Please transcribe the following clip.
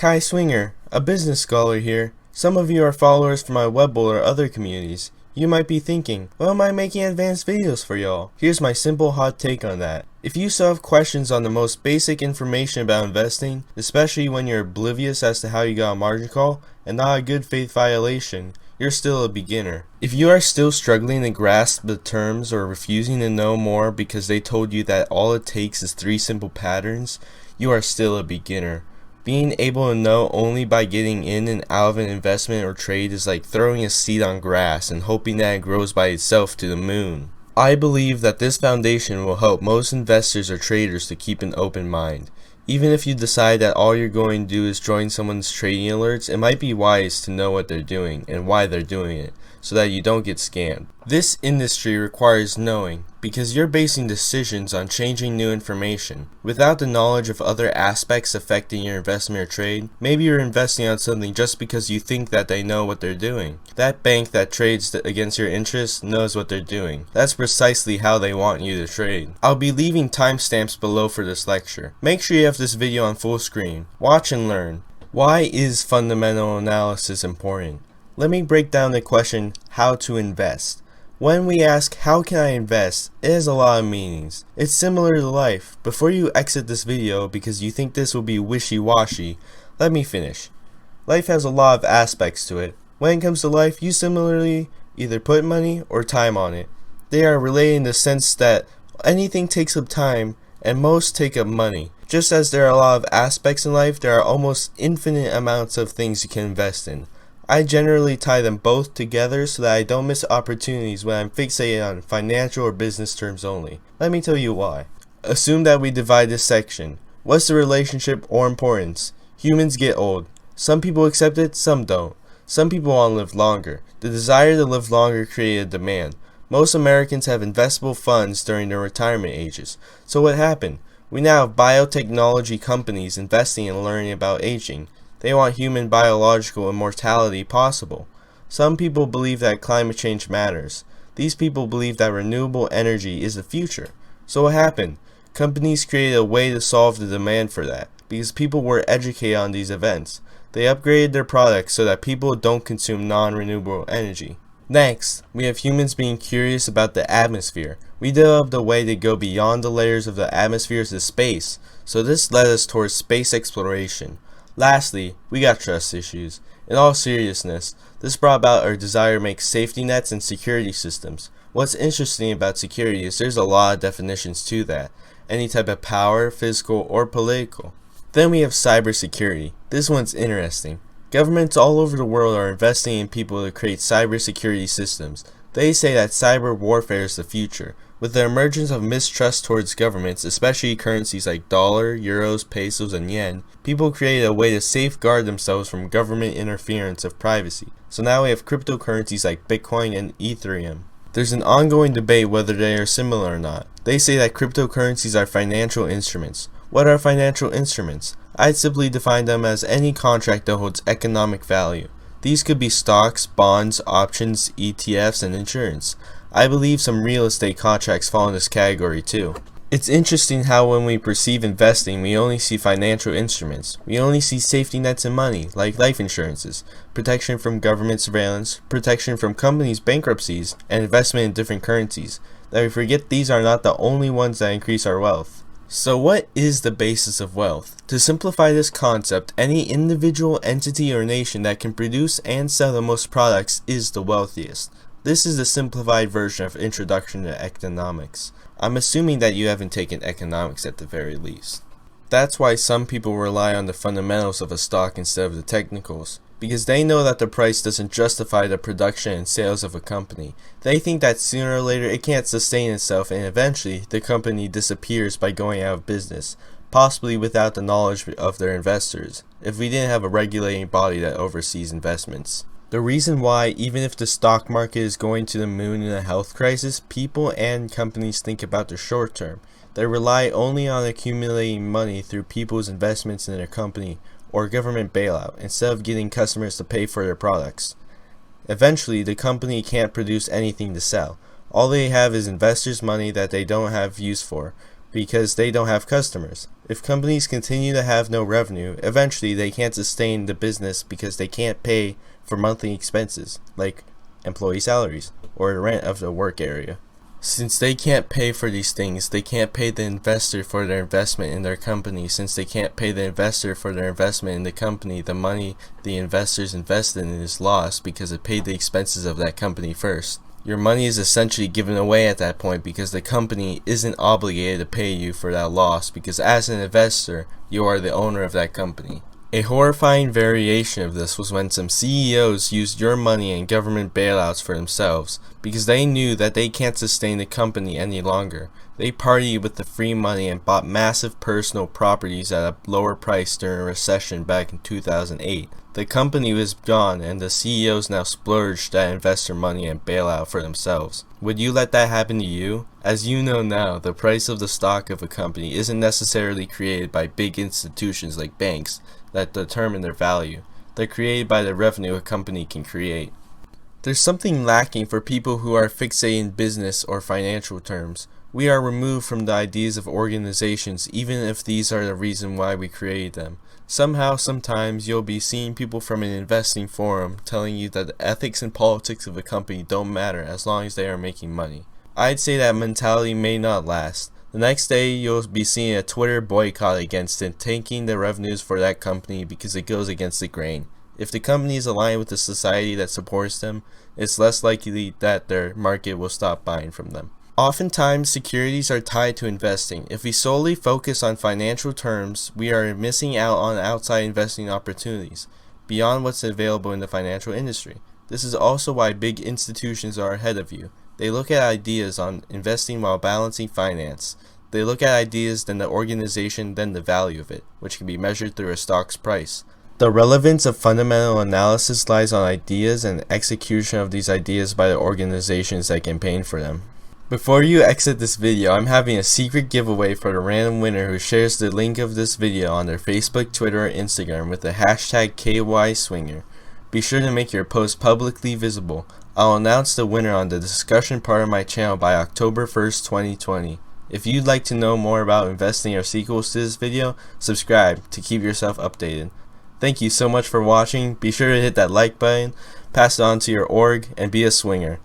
Kai Swinger, a business scholar here. Some of you are followers from my Webble or other communities. You might be thinking, why am I making advanced videos for y'all? Here's my simple hot take on that. If you still have questions on the most basic information about investing, especially when you're oblivious as to how you got a margin call and not a good faith violation, you're still a beginner. If you are still struggling to grasp the terms or refusing to know more because they told you that all it takes is 3 simple patterns, you are still a beginner. Being able to know only by getting in and out of an investment or trade is like throwing a seed on grass and hoping that it grows by itself to the moon. I believe that this foundation will help most investors or traders to keep an open mind. Even if you decide that all you're going to do is join someone's trading alerts, it might be wise to know what they're doing and why they're doing it, so that you don't get scammed. This industry requires knowing, because you're basing decisions on changing new information. Without the knowledge of other aspects affecting your investment or trade, maybe you're investing on something just because you think that they know what they're doing. That bank that trades against your interests knows what they're doing. That's precisely how they want you to trade. I'll be leaving timestamps below for this lecture. Make sure you have this video on full screen. Watch and learn. Why is fundamental analysis important? Let me break down the question, how to invest. When we ask, how can I invest, it has a lot of meanings. It's similar to life. Before you exit this video because you think this will be wishy-washy, let me finish. Life has a lot of aspects to it. When it comes to life, you similarly either put money or time on it. They are related in the sense that anything takes up time and most take up money. Just as there are a lot of aspects in life, there are almost infinite amounts of things you can invest in. I generally tie them both together so that I don't miss opportunities when I'm fixated on financial or business terms only. Let me tell you why. Assume that we divide this section. What's the relationship or importance? Humans get old. Some people accept it, some don't. Some people want to live longer. The desire to live longer created a demand. Most Americans have investable funds during their retirement ages. So what happened? We now have biotechnology companies investing in learning about aging. They want human biological immortality possible. Some people believe that climate change matters. These people believe that renewable energy is the future. So what happened? Companies created a way to solve the demand for that, because people were educated on these events. They upgraded their products so that people don't consume non-renewable energy. Next, we have humans being curious about the atmosphere. We developed a way to go beyond the layers of the atmosphere to space, so this led us towards space exploration. Lastly, we got trust issues. In all seriousness, this brought about our desire to make safety nets and security systems. What's interesting about security is there's a lot of definitions to that. Any type of power, physical or political. Then we have cybersecurity. This one's interesting. Governments all over the world are investing in people to create cybersecurity systems. They say that cyber warfare is the future. With the emergence of mistrust towards governments, especially currencies like dollar, euros, pesos, and yen, people created a way to safeguard themselves from government interference of privacy. So now we have cryptocurrencies like Bitcoin and Ethereum. There's an ongoing debate whether they are similar or not. They say that cryptocurrencies are financial instruments. What are financial instruments? I'd simply define them as any contract that holds economic value. These could be stocks, bonds, options, ETFs, and insurance. I believe some real estate contracts fall in this category too. It's interesting how when we perceive investing, we only see financial instruments. We only see safety nets and money, like life insurances, protection from government surveillance, protection from companies' bankruptcies, and investment in different currencies. That we forget these are not the only ones that increase our wealth. So what is the basis of wealth? To simplify this concept, any individual, entity, or nation that can produce and sell the most products is the wealthiest. This is the simplified version of Introduction to Economics. I'm assuming that you haven't taken economics at the very least. That's why some people rely on the fundamentals of a stock instead of the technicals, because they know that the price doesn't justify the production and sales of a company. They think that sooner or later it can't sustain itself and eventually the company disappears by going out of business, possibly without the knowledge of their investors, if we didn't have a regulating body that oversees investments. The reason why, even if the stock market is going to the moon in a health crisis, people and companies think about the short term. They rely only on accumulating money through people's investments in their company or government bailout instead of getting customers to pay for their products. Eventually, the company can't produce anything to sell. All they have is investors' money that they don't have use for. because they don't have customers. If companies continue to have no revenue, eventually they can't sustain the business because they can't pay for monthly expenses like employee salaries or the rent of the work area. Since they can't pay for these things, they can't pay the investor for their investment in their company. Since they can't pay the investor for their investment in the company, the money the investors invested in is lost because it paid the expenses of that company first. Your money is essentially given away at that point because the company isn't obligated to pay you for that loss because as an investor, you are the owner of that company. A horrifying variation of this was when some CEOs used your money and government bailouts for themselves because they knew that they can't sustain the company any longer. They partied with the free money and bought massive personal properties at a lower price during a recession back in 2008. The company was gone and the CEOs now splurged that investor money and bailout for themselves. Would you let that happen to you? As you know now, the price of the stock of a company isn't necessarily created by big institutions like banks that determine their value. They're created by the revenue a company can create. There's something lacking for people who are fixated in business or financial terms. We are removed from the ideas of organizations even if these are the reason why we created them. Somehow, sometimes you'll be seeing people from an investing forum telling you that the ethics and politics of a company don't matter as long as they are making money. I'd say that mentality may not last. The next day, you'll be seeing a Twitter boycott against it, taking the revenues for that company because it goes against the grain. If the company is aligned with the society that supports them, it's less likely that their market will stop buying from them. Oftentimes, securities are tied to investing. If we solely focus on financial terms, we are missing out on outside investing opportunities beyond what's available in the financial industry. This is also why big institutions are ahead of you. They look at ideas on investing while balancing finance. They look at ideas, then the organization, then the value of it, which can be measured through a stock's price. The relevance of fundamental analysis lies on ideas and execution of these ideas by the organizations that campaign for them. Before you exit this video, I'm having a secret giveaway for the random winner who shares the link of this video on their Facebook, Twitter, or Instagram with the hashtag KYSwinger. Be sure to make your post publicly visible. I'll announce the winner on the discussion part of my channel by October 1st, 2020. If you'd like to know more about investing or sequels to this video, subscribe to keep yourself updated. Thank you so much for watching. Be sure to hit that like button, pass it on to your org, and be a swinger.